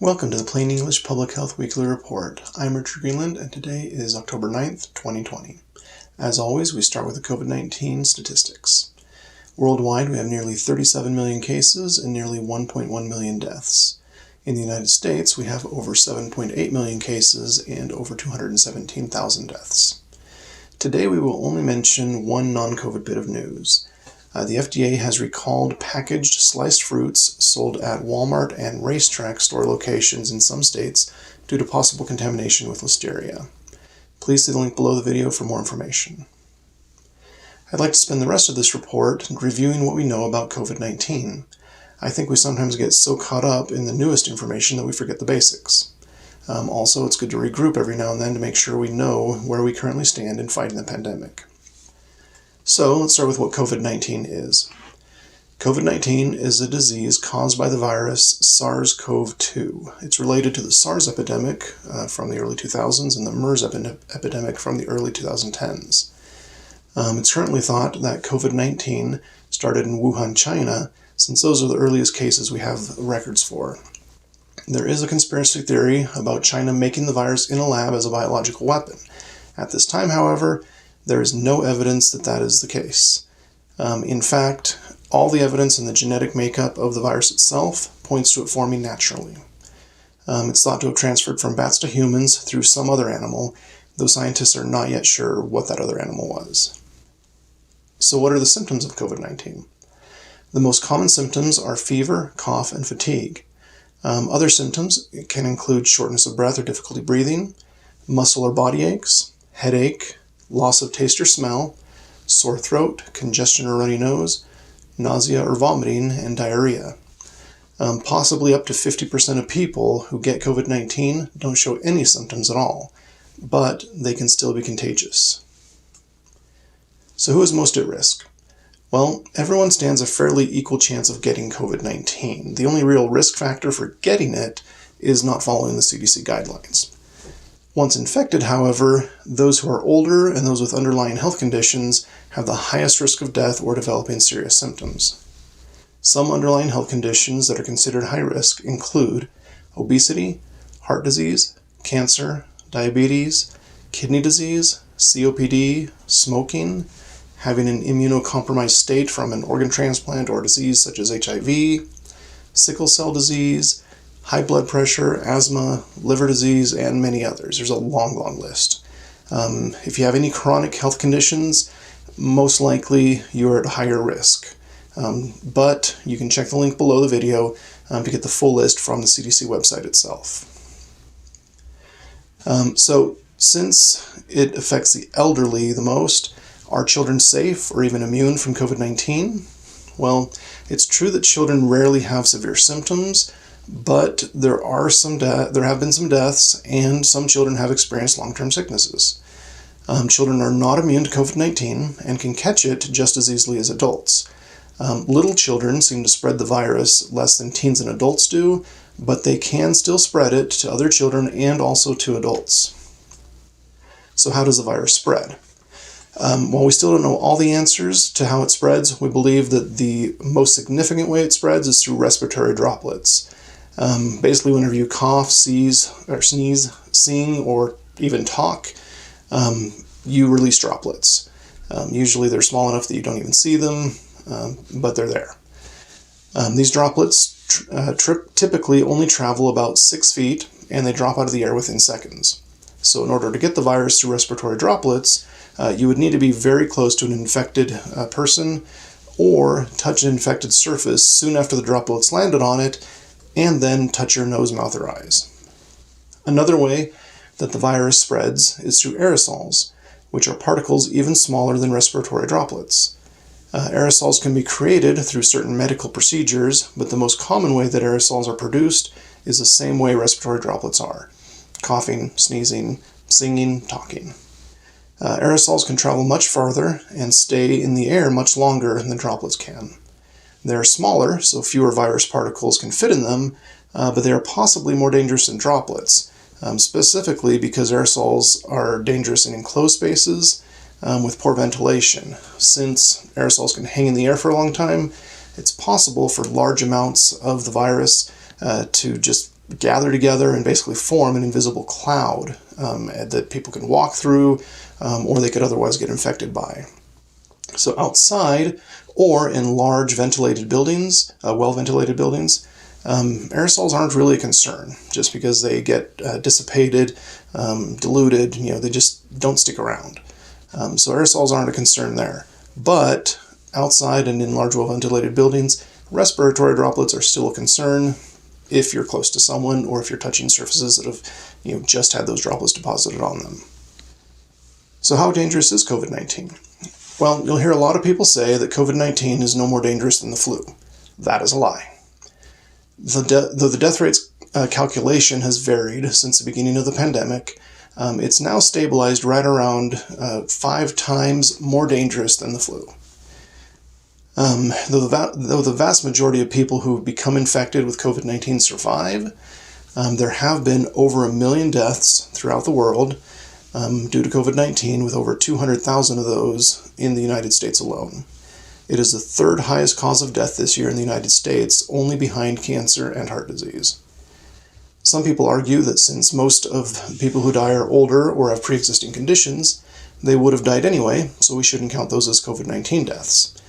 Welcome to the Plain English Public Health Weekly Report. I'm Richard Greenland, and today is October 9th, 2020. As always, we start with the COVID-19 statistics. Worldwide, we have nearly 37 million cases and nearly 1.1 million deaths. In the United States, we have over 7.8 million cases and over 217,000 deaths. Today, we will only mention one non-COVID bit of news. The FDA has recalled packaged sliced fruits sold at Walmart and racetrack store locations in some states due to possible contamination with Listeria. Please see the link below the video for more information. I'd like to spend the rest of this report reviewing what we know about COVID-19. I think we sometimes get so caught up in the newest information that we forget the basics. Also, it's good to regroup every now and then to make sure we know where we currently stand in fighting the pandemic. So, let's start with what COVID-19 is. COVID-19 is a disease caused by the virus SARS-CoV-2. It's related to the SARS epidemic from the early 2000s and the MERS epidemic from the early 2010s. It's currently thought that COVID-19 started in Wuhan, China, since those are the earliest cases we have records for. There is a conspiracy theory about China making the virus in a lab as a biological weapon. At this time, however, there is no evidence that that is the case. In fact, all the evidence in the genetic makeup of the virus itself points to it forming naturally. It's thought to have transferred from bats to humans through some other animal, though scientists are not yet sure what that other animal was. So what are the symptoms of COVID-19? The most common symptoms are fever, cough, and fatigue. Other symptoms can include shortness of breath or difficulty breathing, muscle or body aches, headache, loss of taste or smell, sore throat, congestion or runny nose, nausea or vomiting, and diarrhea. Possibly up to 50% of people who get COVID-19 don't show any symptoms at all, but they can still be contagious. So who is most at risk? Well, everyone stands a fairly equal chance of getting COVID-19. The only real risk factor for getting it is not following the CDC guidelines. Once infected, however, those who are older and those with underlying health conditions have the highest risk of death or developing serious symptoms. Some underlying health conditions that are considered high risk include obesity, heart disease, cancer, diabetes, kidney disease, COPD, smoking, having an immunocompromised state from an organ transplant or disease such as HIV, sickle cell disease, high blood pressure, asthma, liver disease, and many others. There's a long, long list. If you have any chronic health conditions, most likely you're at higher risk. But you can check the link below the video to get the full list from the CDC website itself. So since it affects the elderly the most, are children safe or even immune from COVID-19? Well, it's true that children rarely have severe symptoms, but there have been some deaths, and some children have experienced long-term sicknesses. Children are not immune to COVID-19 and can catch it just as easily as adults. Little children seem to spread the virus less than teens and adults do, but they can still spread it to other children and also to adults. So how does the virus spread? While we still don't know all the answers to how it spreads, we believe that the most significant way it spreads is through respiratory droplets. Basically, whenever you cough, sneeze, sing, or even talk, you release droplets. Usually they're small enough that you don't even see them, but they're there. These droplets typically only travel about 6 feet, and they drop out of the air within seconds. So in order to get the virus through respiratory droplets, you would need to be very close to an infected person or touch an infected surface soon after the droplets landed on it, and then touch your nose, mouth, or eyes. Another way that the virus spreads is through aerosols, which are particles even smaller than respiratory droplets. Aerosols can be created through certain medical procedures, but the most common way that aerosols are produced is the same way respiratory droplets are: coughing, sneezing, singing, talking. Aerosols can travel much farther and stay in the air much longer than droplets can. They're smaller, so fewer virus particles can fit in them, but they are possibly more dangerous than droplets, specifically because aerosols are dangerous in enclosed spaces with poor ventilation. Since aerosols can hang in the air for a long time, it's possible for large amounts of the virus to just gather together and basically form an invisible cloud that people can walk through or they could otherwise get infected by. So outside or in large ventilated buildings, well-ventilated buildings, aerosols aren't really a concern just because they get dissipated, diluted, they just don't stick around. So aerosols aren't a concern there. But outside and in large well-ventilated buildings, respiratory droplets are still a concern if you're close to someone or if you're touching surfaces that have just had those droplets deposited on them. So how dangerous is COVID-19? Well, you'll hear a lot of people say that COVID-19 is no more dangerous than the flu. That is a lie. Though the death rates calculation has varied since the beginning of the pandemic, it's now stabilized right around 5 times more dangerous than the flu. Though the vast majority of people who have become infected with COVID-19 survive, there have been over 1 million deaths throughout the world due to COVID-19, with over 200,000 of those in the United States alone. It is the 3rd highest cause of death this year in the United States, only behind cancer and heart disease. Some people argue that since most of people who die are older or have pre-existing conditions, they would have died anyway, so we shouldn't count those as COVID-19 deaths.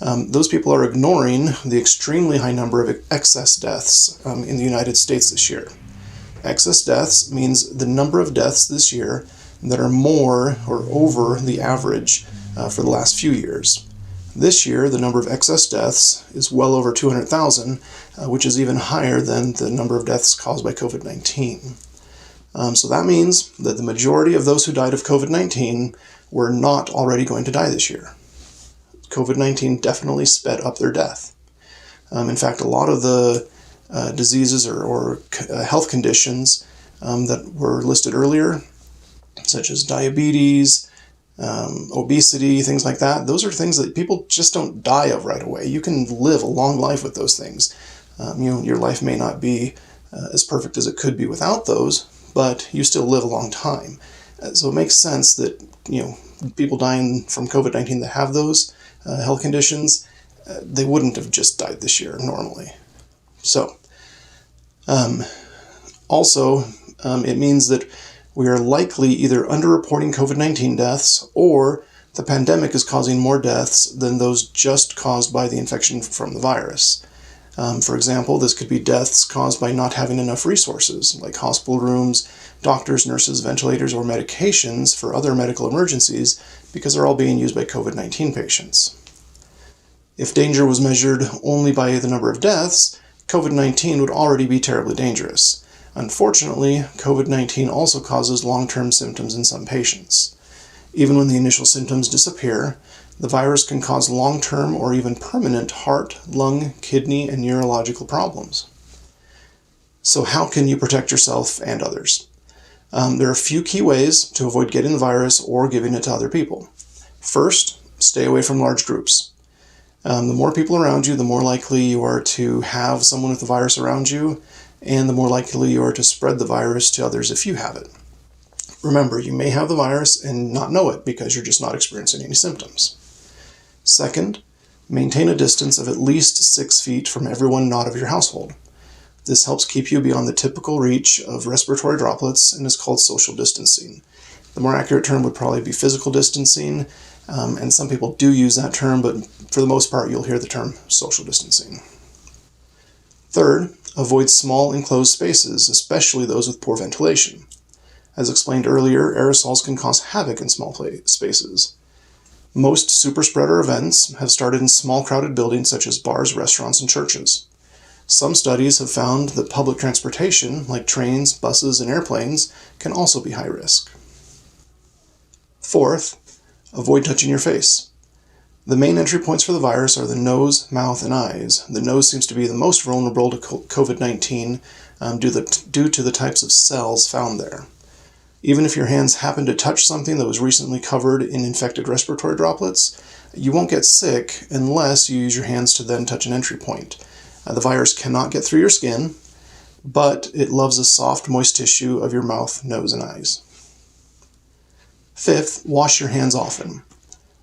Those people are ignoring the extremely high number of excess deaths in the United States this year. Excess deaths means the number of deaths this year that are more or over the average for the last few years. This year, the number of excess deaths is well over 200,000, which is even higher than the number of deaths caused by COVID-19. So that means that the majority of those who died of COVID-19 were not already going to die this year. COVID-19 definitely sped up their death. In fact, a lot of the diseases or health conditions that were listed earlier, such as diabetes, obesity, things like that, those are things that people just don't die of right away. You can live a long life with those things. Your life may not be as perfect as it could be without those, but you still live a long time. So it makes sense that people dying from COVID-19 that have those health conditions, they wouldn't have just died this year normally. So also it means that we are likely either underreporting COVID-19 deaths or the pandemic is causing more deaths than those just caused by the infection from the virus. For example, this could be deaths caused by not having enough resources, like hospital rooms, doctors, nurses, ventilators, or medications for other medical emergencies, because they're all being used by COVID-19 patients. If danger was measured only by the number of deaths, COVID-19 would already be terribly dangerous. Unfortunately, COVID-19 also causes long-term symptoms in some patients. Even when the initial symptoms disappear, the virus can cause long-term or even permanent heart, lung, kidney, and neurological problems. So how can you protect yourself and others? There are a few key ways to avoid getting the virus or giving it to other people. First, stay away from large groups. The more people around you, the more likely you are to have someone with the virus around you, and the more likely you are to spread the virus to others if you have it. Remember, you may have the virus and not know it because you're just not experiencing any symptoms. Second, maintain a distance of at least 6 feet from everyone not of your household. This helps keep you beyond the typical reach of respiratory droplets and is called social distancing. The more accurate term would probably be physical distancing, and some people do use that term, but for the most part you'll hear the term social distancing. Third, avoid small enclosed spaces, especially those with poor ventilation. As explained earlier, aerosols can cause havoc in small spaces. Most superspreader events have started in small crowded buildings such as bars, restaurants, and churches. Some studies have found that public transportation, like trains, buses, and airplanes, can also be high risk. Fourth, avoid touching your face. The main entry points for the virus are the nose, mouth, and eyes. The nose seems to be the most vulnerable to COVID-19 due to the types of cells found there. Even if your hands happen to touch something that was recently covered in infected respiratory droplets, you won't get sick unless you use your hands to then touch an entry point. The virus cannot get through your skin, but it loves the soft, moist tissue of your mouth, nose, and eyes. Fifth, wash your hands often.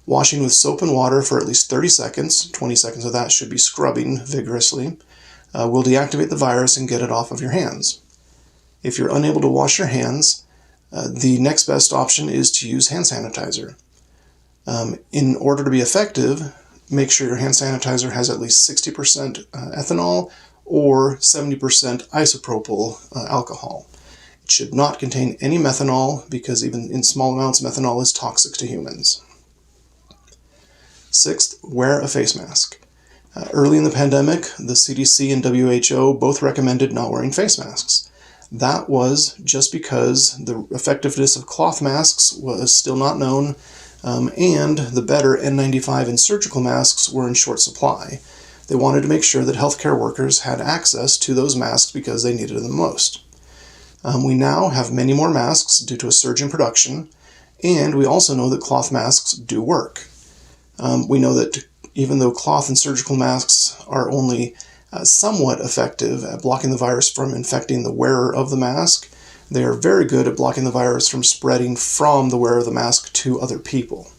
Washing with soap and water for at least 30 seconds, 20 seconds of that should be scrubbing vigorously, will deactivate the virus and get it off of your hands. If you're unable to wash your hands, the next best option is to use hand sanitizer. In order to be effective, make sure your hand sanitizer has at least 60% ethanol or 70% isopropyl alcohol. It should not contain any methanol because even in small amounts, methanol is toxic to humans. Sixth, wear a face mask. Early in the pandemic, the CDC and WHO both recommended not wearing face masks. That was just because the effectiveness of cloth masks was still not known, and the better N95 and surgical masks were in short supply. They wanted to make sure that healthcare workers had access to those masks because they needed them most. We now have many more masks due to a surge in production, and we also know that cloth masks do work. We know that even though cloth and surgical masks are only somewhat effective at blocking the virus from infecting the wearer of the mask, they are very good at blocking the virus from spreading from the wearer of the mask to other people.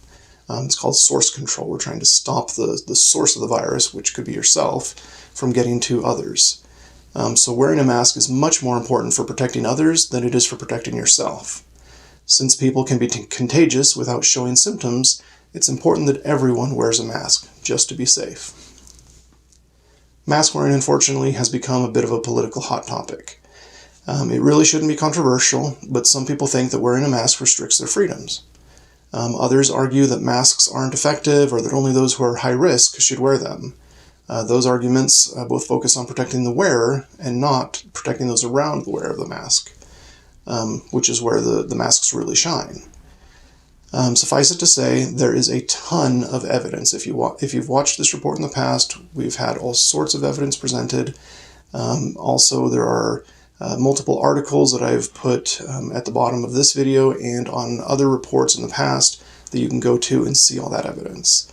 It's called source control. We're trying to stop the source of the virus, which could be yourself, from getting to others. So wearing a mask is much more important for protecting others than it is for protecting yourself. Since people can be contagious without showing symptoms, it's important that everyone wears a mask, just to be safe. Mask wearing, unfortunately, has become a bit of a political hot topic. It really shouldn't be controversial, but some people think that wearing a mask restricts their freedoms. Others argue that masks aren't effective or that only those who are high risk should wear them. Those arguments both focus on protecting the wearer and not protecting those around the wearer of the mask, which is where the masks really shine. Suffice it to say, there is a ton of evidence. If you've watched this report in the past, we've had all sorts of evidence presented. Also, there are multiple articles that I've put at the bottom of this video and on other reports in the past that you can go to and see all that evidence.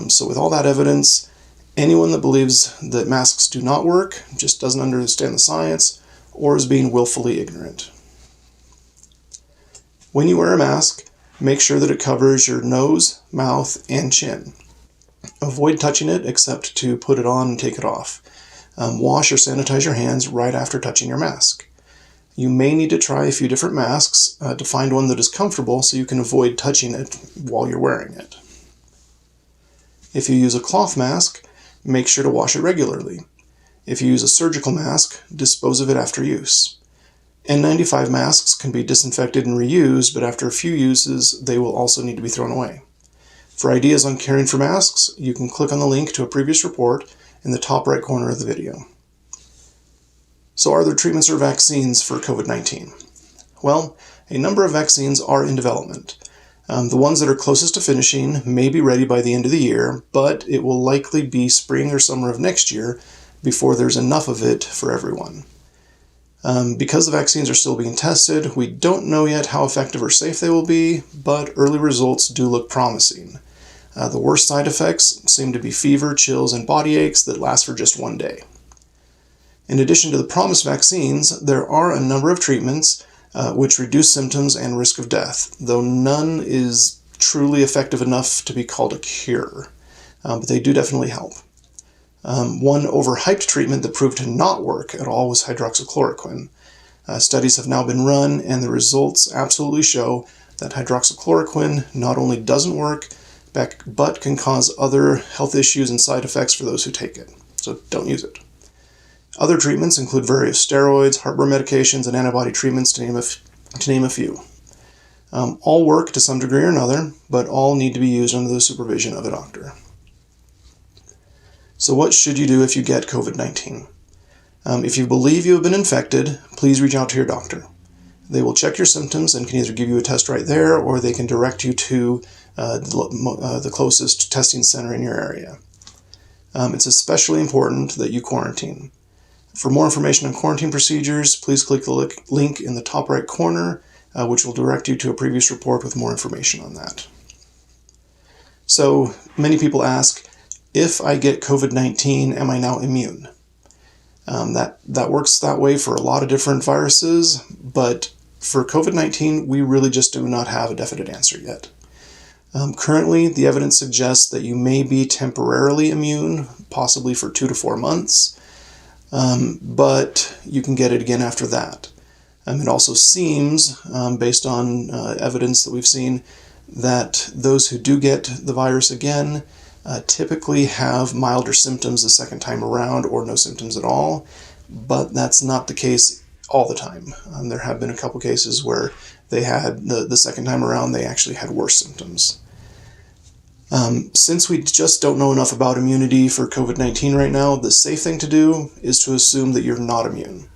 So with all that evidence, anyone that believes that masks do not work just doesn't understand the science or is being willfully ignorant. When you wear a mask, make sure that it covers your nose, mouth, and chin. Avoid touching it except to put it on and take it off. Wash or sanitize your hands right after touching your mask. You may need to try a few different masks to find one that is comfortable so you can avoid touching it while you're wearing it. If you use a cloth mask, make sure to wash it regularly. If you use a surgical mask, dispose of it after use. N95 masks can be disinfected and reused, but after a few uses, they will also need to be thrown away. For ideas on caring for masks, you can click on the link to a previous report in the top right corner of the video. So are there treatments or vaccines for COVID-19? Well, a number of vaccines are in development. The ones that are closest to finishing may be ready by the end of the year, but it will likely be spring or summer of next year before there's enough of it for everyone. Because the vaccines are still being tested, we don't know yet how effective or safe they will be, but early results do look promising. The worst side effects seem to be fever, chills, and body aches that last for just one day. In addition to the promised vaccines, there are a number of treatments which reduce symptoms and risk of death, though none is truly effective enough to be called a cure, but they do definitely help. One overhyped treatment that proved to not work at all was hydroxychloroquine. Studies have now been run, and the results absolutely show that hydroxychloroquine not only doesn't work, but can cause other health issues and side effects for those who take it. So don't use it. Other treatments include various steroids, heartburn medications, and antibody treatments, to name a few. All work to some degree or another, but all need to be used under the supervision of a doctor. So what should you do if you get COVID-19? If you believe you have been infected, please reach out to your doctor. They will check your symptoms and can either give you a test right there, or they can direct you to the closest testing center in your area. It's especially important that you quarantine. For more information on quarantine procedures, please click the link in the top right corner, which will direct you to a previous report with more information on that. So many people ask, if I get COVID-19, am I now immune? That works that way for a lot of different viruses, but for COVID-19, we really just do not have a definite answer yet. Currently, the evidence suggests that you may be temporarily immune, possibly for 2 to 4 months, but you can get it again after that. It also seems, based on evidence that we've seen, that those who do get the virus again typically have milder symptoms the second time around or no symptoms at all, but that's not the case all the time. There have been a couple cases where they had, the second time around, they actually had worse symptoms. Since we just don't know enough about immunity for COVID-19 right now, the safe thing to do is to assume that you're not immune.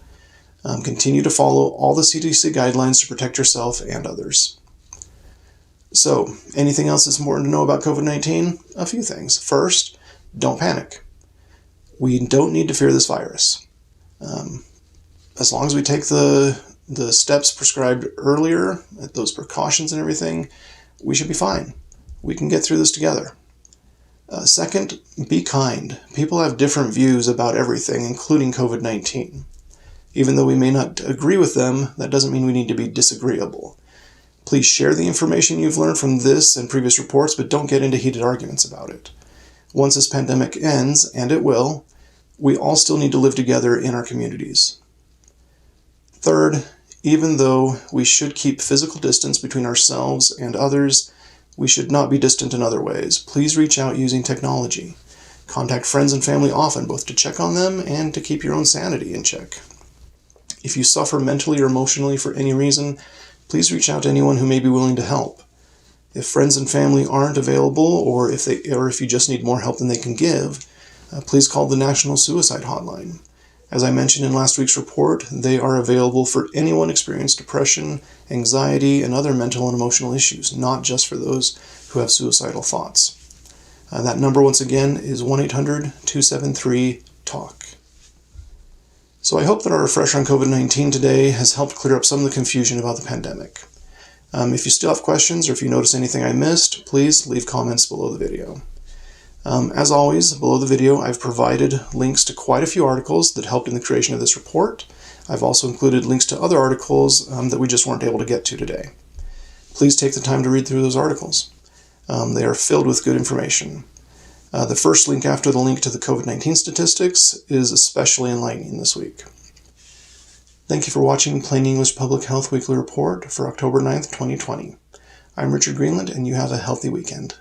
Continue to follow all the CDC guidelines to protect yourself and others. So, anything else that's important to know about COVID-19? A few things. First, don't panic. We don't need to fear this virus. As long as we take the steps prescribed earlier, those precautions and everything, we should be fine. We can get through this together. Second, be kind. People have different views about everything, including COVID-19. Even though we may not agree with them, that doesn't mean we need to be disagreeable. Please share the information you've learned from this and previous reports, but don't get into heated arguments about it. Once this pandemic ends, and it will, we all still need to live together in our communities. Third, even though we should keep physical distance between ourselves and others, we should not be distant in other ways. Please reach out using technology. Contact friends and family often, both to check on them and to keep your own sanity in check. If you suffer mentally or emotionally for any reason, please reach out to anyone who may be willing to help. If friends and family aren't available, or if you just need more help than they can give, please call the National Suicide Hotline. As I mentioned in last week's report, they are available for anyone experiencing depression, anxiety, and other mental and emotional issues, not just for those who have suicidal thoughts. That number, once again, is 1-800-273-TALK. So I hope that our refresher on COVID-19 today has helped clear up some of the confusion about the pandemic. If you still have questions or if you notice anything I missed, please leave comments below the video. As always, below the video I've provided links to quite a few articles that helped in the creation of this report. I've also included links to other articles that we just weren't able to get to today. Please take the time to read through those articles. They are filled with good information. The first link after the link to the COVID-19 statistics is especially enlightening this week. Thank you for watching Plain English Public Health Weekly Report for October 9th, 2020. I'm Richard Greenland, and you have a healthy weekend.